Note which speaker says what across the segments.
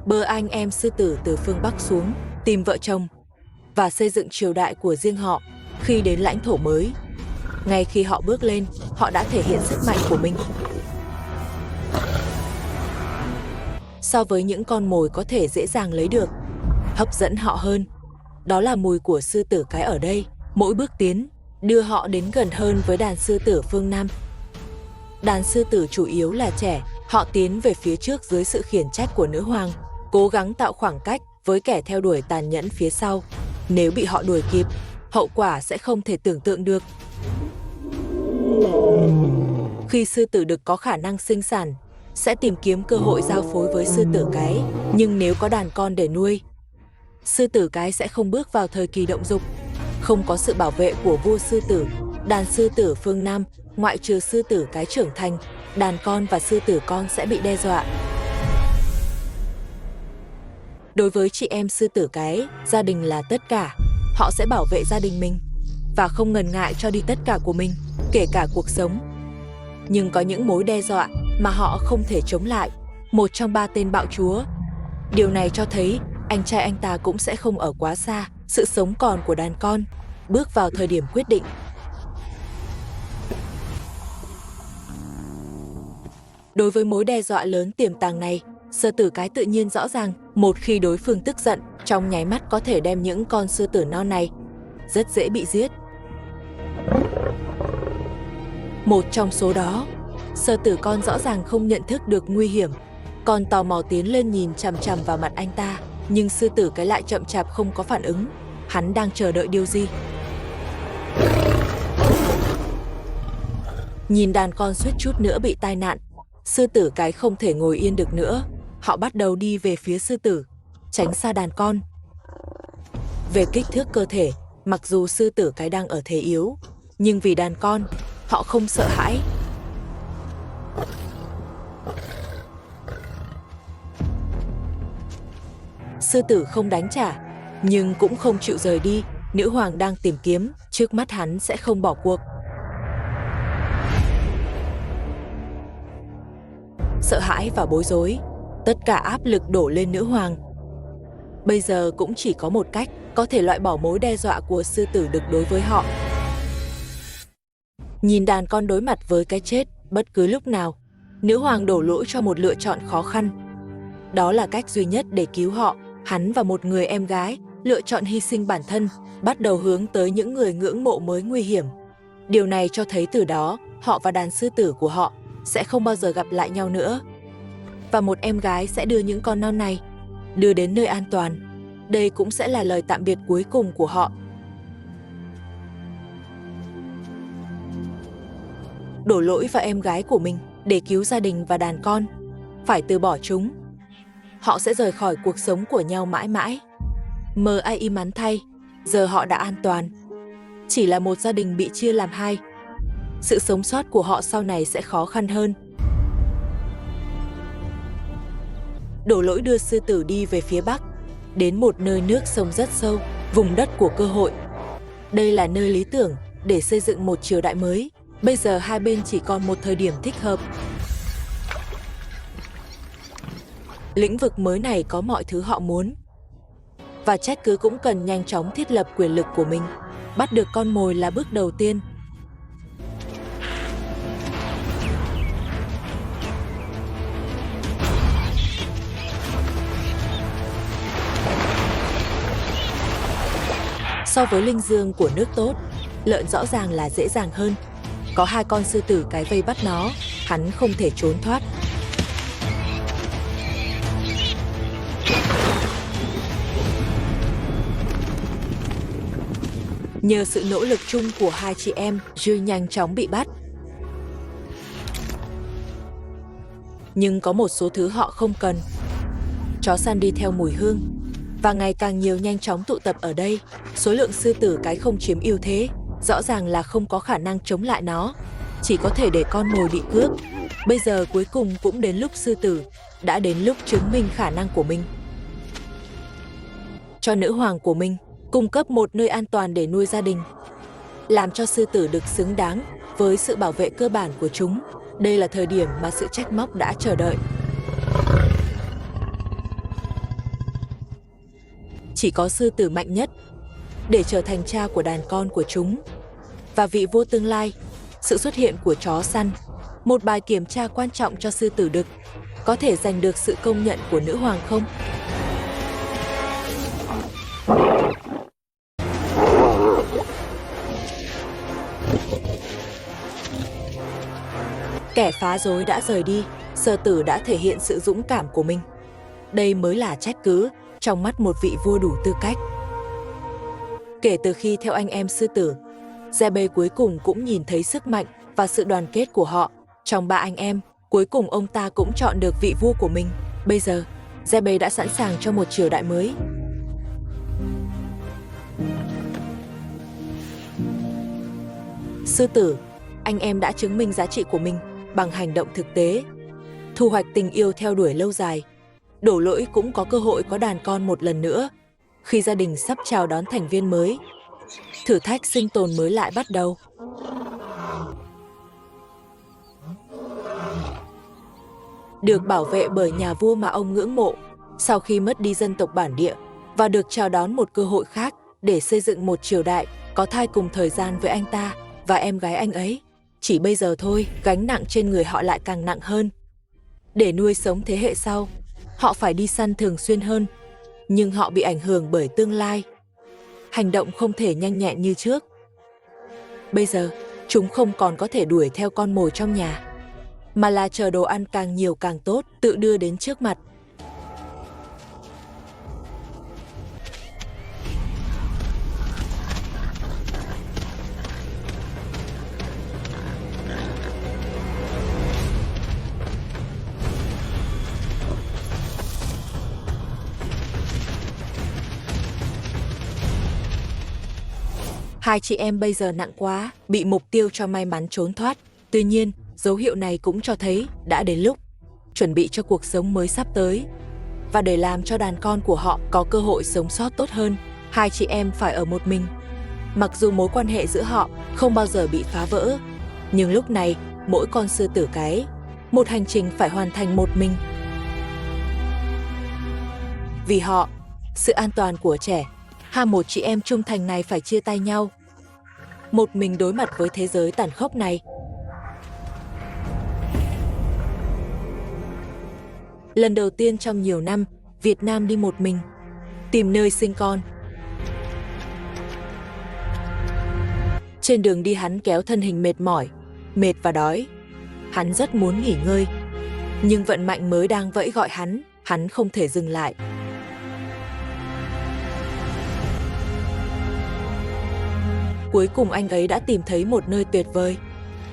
Speaker 1: bơ anh em sư tử từ phương Bắc xuống, tìm vợ chồng và xây dựng triều đại của riêng họ. Khi đến lãnh thổ mới, ngay khi họ bước lên, họ đã thể hiện sức mạnh của mình. So với những con mồi có thể dễ dàng lấy được, hấp dẫn họ hơn, đó là mùi của sư tử cái ở đây. Mỗi bước tiến đưa họ đến gần hơn với đàn sư tử phương Nam. Đàn sư tử chủ yếu là trẻ, họ tiến về phía trước dưới sự khiển trách của nữ hoàng, cố gắng tạo khoảng cách với kẻ theo đuổi tàn nhẫn phía sau. Nếu bị họ đuổi kịp, hậu quả sẽ không thể tưởng tượng được. Khi sư tử đực có khả năng sinh sản, sẽ tìm kiếm cơ hội giao phối với sư tử cái, nhưng nếu có đàn con để nuôi, sư tử cái sẽ không bước vào thời kỳ động dục. Không có sự bảo vệ của vua sư tử, đàn sư tử phương Nam, ngoại trừ sư tử cái trưởng thành, đàn con và sư tử con sẽ bị đe dọa. Đối với chị em sư tử cái, gia đình là tất cả. Họ sẽ bảo vệ gia đình mình và không ngần ngại cho đi tất cả của mình, kể cả cuộc sống. Nhưng có những mối đe dọa mà họ không thể chống lại. Một trong 3 tên bạo chúa. Điều này cho thấy anh trai anh ta cũng sẽ không ở quá xa sự sống còn của đàn con, bước vào thời điểm quyết định. Đối với mối đe dọa lớn tiềm tàng này, sư tử cái tự nhiên rõ ràng, một khi đối phương tức giận, trong nháy mắt có thể đem những con sư tử non này rất dễ bị giết. Một trong số đó, sư tử con rõ ràng không nhận thức được nguy hiểm, còn tò mò tiến lên nhìn chằm chằm vào mặt anh ta, nhưng sư tử cái lại chậm chạp không có phản ứng. Hắn đang chờ đợi điều gì? Nhìn đàn con suýt chút nữa bị tai nạn, sư tử cái không thể ngồi yên được nữa. Họ bắt đầu đi về phía sư tử, tránh xa đàn con. Về kích thước cơ thể, mặc dù sư tử cái đang ở thế yếu, nhưng vì đàn con, họ không sợ hãi. Sư tử không đánh trả, nhưng cũng không chịu rời đi. Nữ hoàng đang tìm kiếm, trước mắt hắn sẽ không bỏ cuộc. Sợ hãi và bối rối, tất cả áp lực đổ lên nữ hoàng. Bây giờ cũng chỉ có một cách có thể loại bỏ mối đe dọa của sư tử đực đối với họ. Nhìn đàn con đối mặt với cái chết bất cứ lúc nào, nữ hoàng đổ lỗi cho một lựa chọn khó khăn. Đó là cách duy nhất để cứu họ. Hắn và một người em gái lựa chọn hy sinh bản thân, bắt đầu hướng tới những người ngưỡng mộ mới nguy hiểm. Điều này cho thấy từ đó, họ và đàn sư tử của họ sẽ không bao giờ gặp lại nhau nữa. Và một em gái sẽ đưa những con non này đưa đến nơi an toàn. Đây cũng sẽ là lời tạm biệt cuối cùng của họ. Đổ lỗi vào em gái của mình để cứu gia đình và đàn con, phải từ bỏ chúng. Họ sẽ rời khỏi cuộc sống của nhau mãi mãi. Mờ ai im ắng thay, giờ họ đã an toàn. Chỉ là một gia đình bị chia làm hai. Sự sống sót của họ sau này sẽ khó khăn hơn. Đổ lỗi đưa sư tử đi về phía bắc, đến một nơi nước sông rất sâu, vùng đất của cơ hội. Đây là nơi lý tưởng để xây dựng một triều đại mới. Bây giờ hai bên chỉ còn một thời điểm thích hợp. Lĩnh vực mới này có mọi thứ họ muốn. Và trách cứ cũng cần nhanh chóng thiết lập quyền lực của mình. Bắt được con mồi là bước đầu tiên. So với linh dương của nước tốt, lợn rõ ràng là dễ dàng hơn. Có 2 con sư tử cái vây bắt nó, hắn không thể trốn thoát. Nhờ sự nỗ lực chung của 2 chị em, Jules nhanh chóng bị bắt. Nhưng có một số thứ họ không cần. Chó săn đi theo mùi hương, và ngày càng nhiều nhanh chóng tụ tập ở đây. Số lượng sư tử cái không chiếm ưu thế, rõ ràng là không có khả năng chống lại nó, chỉ có thể để con mồi bị cướp. Bây giờ cuối cùng cũng đến lúc sư tử đã đến lúc chứng minh khả năng của mình. Cho nữ hoàng của mình cung cấp một nơi an toàn để nuôi gia đình, làm cho sư tử được xứng đáng với sự bảo vệ cơ bản của chúng. Đây là thời điểm mà sự trách móc đã chờ đợi. chỉ có sư tử mạnh nhất để trở thành cha của đàn con của chúng. Và vị vua tương lai, sự xuất hiện của chó săn, một bài kiểm tra quan trọng cho sư tử đực, có thể giành được sự công nhận của nữ hoàng không? Kẻ phá rối đã rời đi, sư tử đã thể hiện sự dũng cảm của mình. Đây mới là trách cứ trong mắt một vị vua đủ tư cách. Kể từ khi theo anh em sư tử, Giebe cuối cùng cũng nhìn thấy sức mạnh và sự đoàn kết của họ. Trong 3 anh em, cuối cùng ông ta cũng chọn được vị vua của mình. Bây giờ, Giebe đã sẵn sàng cho một triều đại mới. Sư tử, anh em đã chứng minh giá trị của mình bằng hành động thực tế. Thu hoạch tình yêu theo đuổi lâu dài. Đổ lỗi cũng có cơ hội có đàn con một lần nữa. Khi gia đình sắp chào đón thành viên mới, thử thách sinh tồn mới lại bắt đầu. Được bảo vệ bởi nhà vua mà ông ngưỡng mộ, sau khi mất đi dân tộc bản địa, và được chào đón một cơ hội khác để xây dựng một triều đại, có thai cùng thời gian với anh ta và em gái anh ấy. Chỉ bây giờ thôi, gánh nặng trên người họ lại càng nặng hơn. Để nuôi sống thế hệ sau, họ phải đi săn thường xuyên hơn, nhưng họ bị ảnh hưởng bởi tương lai. Hành động không thể nhanh nhẹn như trước. Bây giờ, chúng không còn có thể đuổi theo con mồi trong nhà, mà là chờ đồ ăn càng nhiều càng tốt, tự đưa đến trước mặt. Hai chị em bây giờ nặng quá, bị mục tiêu cho may mắn trốn thoát. Tuy nhiên, dấu hiệu này cũng cho thấy đã đến lúc chuẩn bị cho cuộc sống mới sắp tới. Và để làm cho đàn con của họ có cơ hội sống sót tốt hơn, hai chị em phải ở một mình. Mặc dù mối quan hệ giữa họ không bao giờ bị phá vỡ, nhưng lúc này mỗi con sư tử cái, một hành trình phải hoàn thành một mình. Vì họ, sự an toàn của trẻ, một chị em trung thành này phải chia tay nhau. Một mình đối mặt với thế giới tàn khốc này. Lần đầu tiên trong nhiều năm, Việt Nam đi một mình, tìm nơi sinh con. Trên đường đi hắn kéo thân hình mệt mỏi, mệt và đói. Hắn rất muốn nghỉ ngơi, nhưng vận mệnh mới đang vẫy gọi hắn không thể dừng lại. Cuối cùng anh ấy đã tìm thấy một nơi tuyệt vời,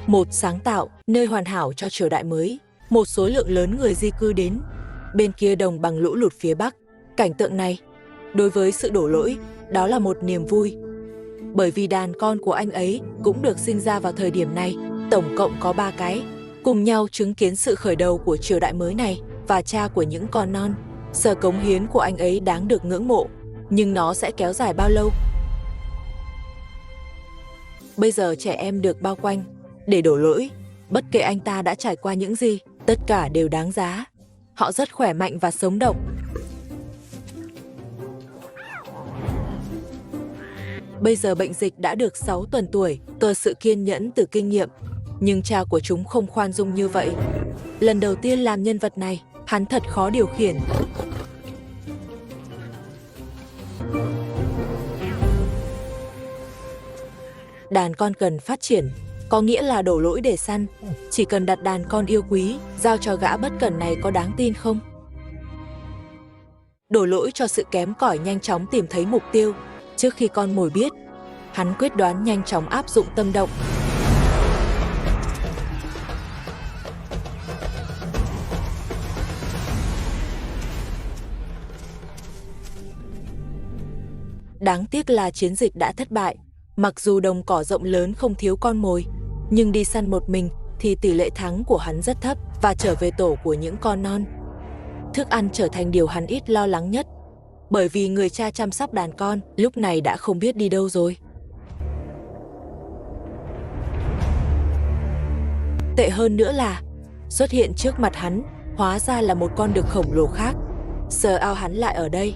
Speaker 1: một sáng tạo, nơi hoàn hảo cho triều đại mới. Một số lượng lớn người di cư đến, bên kia đồng bằng lũ lụt phía Bắc. Cảnh tượng này, đối với sự đổ lỗi, đó là một niềm vui. Bởi vì đàn con của anh ấy cũng được sinh ra vào thời điểm này, tổng cộng có 3 cái, cùng nhau chứng kiến sự khởi đầu của triều đại mới này và cha của những con non. Sự cống hiến của anh ấy đáng được ngưỡng mộ, nhưng nó sẽ kéo dài bao lâu? Bây giờ trẻ em được bao quanh để đổ lỗi. Bất kể anh ta đã trải qua những gì, tất cả đều đáng giá. Họ rất khỏe mạnh và sống động. Bây giờ bệnh dịch đã được 6 tuần tuổi, cơ sự kiên nhẫn từ kinh nghiệm. Nhưng cha của chúng không khoan dung như vậy. Lần đầu tiên làm nhân vật này, hắn thật khó điều khiển. Đàn con cần phát triển, có nghĩa là đổ lỗi để săn. Chỉ cần đặt đàn con yêu quý, giao cho gã bất cẩn này có đáng tin không? Đổ lỗi cho sự kém cỏi nhanh chóng tìm thấy mục tiêu. Trước khi con mồi biết, hắn quyết đoán nhanh chóng áp dụng tâm động. Đáng tiếc là chiến dịch đã thất bại. Mặc dù đồng cỏ rộng lớn không thiếu con mồi, nhưng đi săn một mình thì tỷ lệ thắng của hắn rất thấp và trở về tổ của những con non. Thức ăn trở thành điều hắn ít lo lắng nhất, bởi vì người cha chăm sóc đàn con lúc này đã không biết đi đâu rồi. Tệ hơn nữa là, xuất hiện trước mặt hắn, hóa ra là một con đực khổng lồ khác. Giờ ao hắn lại ở đây.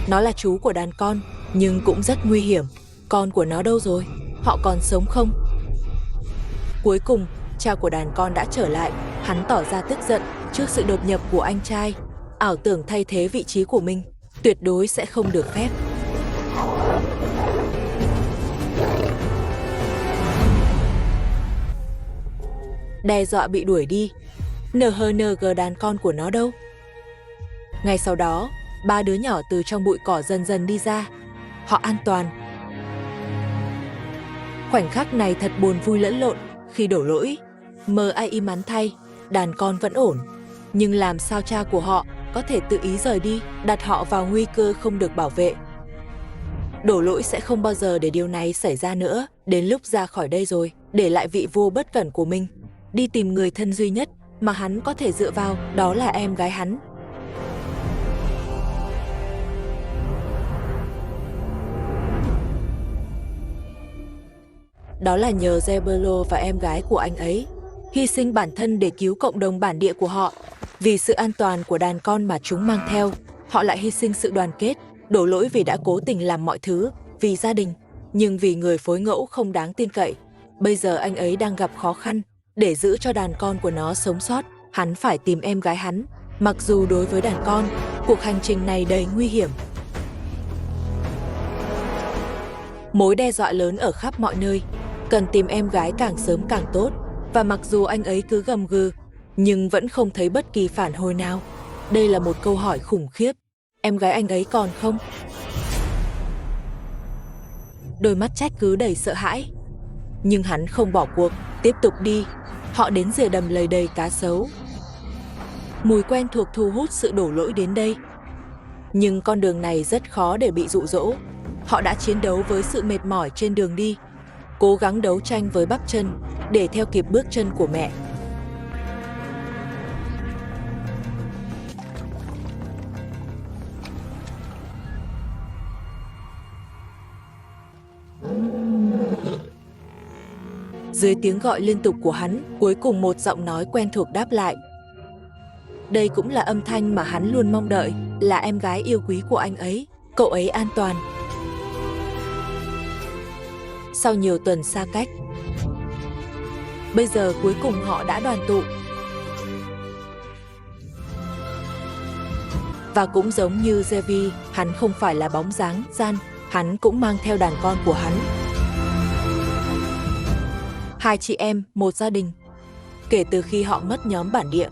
Speaker 1: Nó là chú của đàn con, nhưng cũng rất nguy hiểm. Con của nó đâu rồi? Họ còn sống không? Cuối cùng, cha của đàn con đã trở lại. Hắn tỏ ra tức giận trước sự đột nhập của anh trai. Ảo tưởng thay thế vị trí của mình, tuyệt đối sẽ không được phép. Đe dọa bị đuổi đi. NHNG đàn con của nó đâu? Ngay sau đó, 3 đứa nhỏ từ trong bụi cỏ dần dần đi ra. Họ an toàn. Khoảnh khắc này thật buồn vui lẫn lộn khi đổ lỗi. May mắn thay, đàn con vẫn ổn. Nhưng làm sao cha của họ có thể tự ý rời đi, đặt họ vào nguy cơ không được bảo vệ. Đổ lỗi sẽ không bao giờ để điều này xảy ra nữa. Đến lúc ra khỏi đây rồi, để lại vị vua bất cẩn của mình, đi tìm người thân duy nhất mà hắn có thể dựa vào, đó là em gái hắn. Đó là nhờ Zebelo và em gái của anh ấy hy sinh bản thân để cứu cộng đồng bản địa của họ. Vì sự an toàn của đàn con mà chúng mang theo, họ lại hy sinh sự đoàn kết. Đổ lỗi vì đã cố tình làm mọi thứ vì gia đình, nhưng vì người phối ngẫu không đáng tin cậy. Bây giờ anh ấy đang gặp khó khăn. Để giữ cho đàn con của nó sống sót, hắn phải tìm em gái hắn. Mặc dù đối với đàn con, cuộc hành trình này đầy nguy hiểm. Mối đe dọa lớn ở khắp mọi nơi. Cần tìm em gái càng sớm càng tốt. Và mặc dù anh ấy cứ gầm gừ, nhưng vẫn không thấy bất kỳ phản hồi nào. Đây là một câu hỏi khủng khiếp. Em gái anh ấy còn không? Đôi mắt Jack cứ đầy sợ hãi. Nhưng hắn không bỏ cuộc, tiếp tục đi. Họ đến rìa đầm lầy đầy cá sấu. Mùi quen thuộc thu hút sự đổ lỗi đến đây. Nhưng con đường này rất khó để bị dụ dỗ. Họ đã chiến đấu với sự mệt mỏi trên đường đi, cố gắng đấu tranh với bắp chân để theo kịp bước chân của mẹ. Dưới tiếng gọi liên tục của hắn, cuối cùng một giọng nói quen thuộc đáp lại. Đây cũng là âm thanh mà hắn luôn mong đợi, là em gái yêu quý của anh ấy, cậu ấy an toàn. Sau nhiều tuần xa cách, bây giờ cuối cùng họ đã đoàn tụ. Và cũng giống như Zevi, hắn không phải là bóng dáng gian, hắn cũng mang theo đàn con của hắn. Hai chị em, một gia đình. Kể từ khi họ mất nhóm bản địa,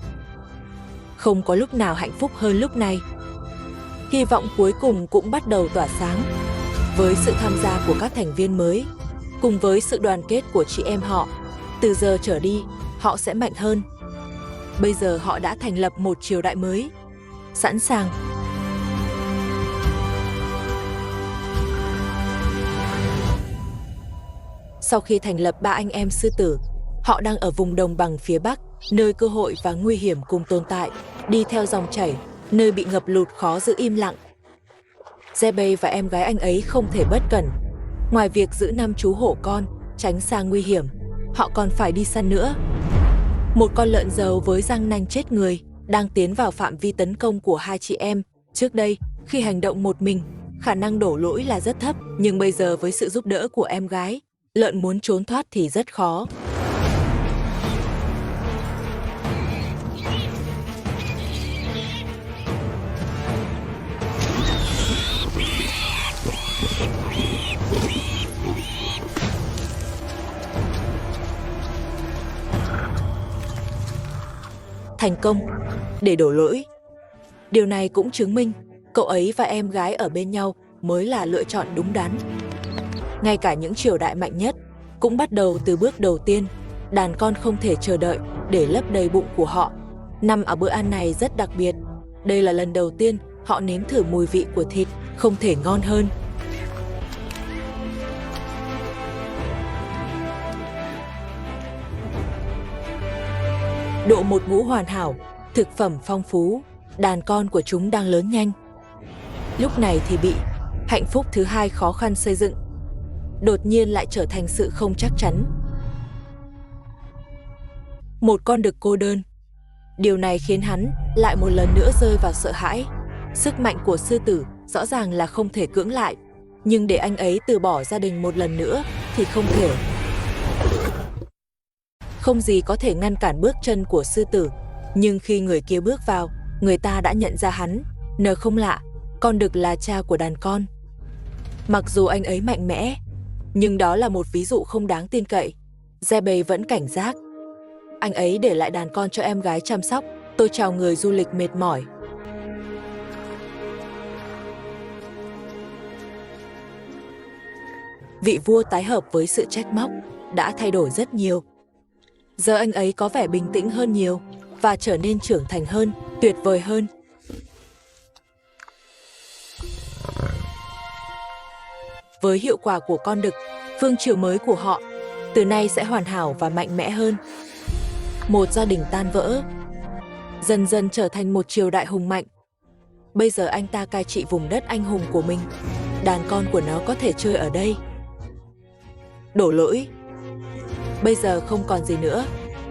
Speaker 1: không có lúc nào hạnh phúc hơn lúc này. Hy vọng cuối cùng cũng bắt đầu tỏa sáng. Với sự tham gia của các thành viên mới, cùng với sự đoàn kết của chị em họ, từ giờ trở đi, họ sẽ mạnh hơn. Bây giờ họ đã thành lập một triều đại mới. Sẵn sàng. Sau khi thành lập 3 anh em sư tử, họ đang ở vùng đồng bằng phía Bắc, nơi cơ hội và nguy hiểm cùng tồn tại, đi theo dòng chảy, nơi bị ngập lụt khó giữ im lặng. Zebe và em gái anh ấy không thể bất cẩn. Ngoài việc giữ 5 chú hổ con, tránh xa nguy hiểm, họ còn phải đi săn nữa. Một con lợn râu với răng nanh chết người đang tiến vào phạm vi tấn công của hai chị em. Trước đây, khi hành động một mình, khả năng đổ lỗi là rất thấp, nhưng bây giờ với sự giúp đỡ của em gái, lợn muốn trốn thoát thì rất khó. Thành công để đổ lỗi. Điều này cũng chứng minh cậu ấy và em gái ở bên nhau mới là lựa chọn đúng đắn. Ngay cả những triều đại mạnh nhất cũng bắt đầu từ bước đầu tiên. Đàn con không thể chờ đợi để lấp đầy bụng của họ. Nằm ở bữa ăn này rất đặc biệt. Đây là lần đầu tiên họ nếm thử mùi vị của thịt, không thể ngon hơn. Độ một ngũ hoàn hảo, thực phẩm phong phú, đàn con của chúng đang lớn nhanh. Lúc này thì bị hạnh phúc thứ hai khó khăn xây dựng, đột nhiên lại trở thành sự không chắc chắn. Một con đực cô đơn. Điều này khiến hắn lại một lần nữa rơi vào sợ hãi. Sức mạnh của sư tử rõ ràng là không thể cưỡng lại, nhưng để anh ấy từ bỏ gia đình một lần nữa thì không thể. Không gì có thể ngăn cản bước chân của sư tử, nhưng khi người kia bước vào, người ta đã nhận ra hắn. Không lạ, con đực là cha của đàn con. Mặc dù anh ấy mạnh mẽ, nhưng đó là một ví dụ không đáng tin cậy. Zebe vẫn cảnh giác. Anh ấy để lại đàn con cho em gái chăm sóc. Tôi chào người du lịch mệt mỏi. Vị vua tái hợp với sự trách móc đã thay đổi rất nhiều. Giờ anh ấy có vẻ bình tĩnh hơn nhiều và trở nên trưởng thành hơn, tuyệt vời hơn. Với hiệu quả của con đực, vương triều mới của họ từ nay sẽ hoàn hảo và mạnh mẽ hơn. Một gia đình tan vỡ, dần dần trở thành một triều đại hùng mạnh. Bây giờ anh ta cai trị vùng đất anh hùng của mình. Đàn con của nó có thể chơi ở đây. Đổ lỗi. Bây giờ không còn gì nữa.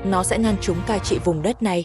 Speaker 1: Nó sẽ ngăn chúng cai trị vùng đất này.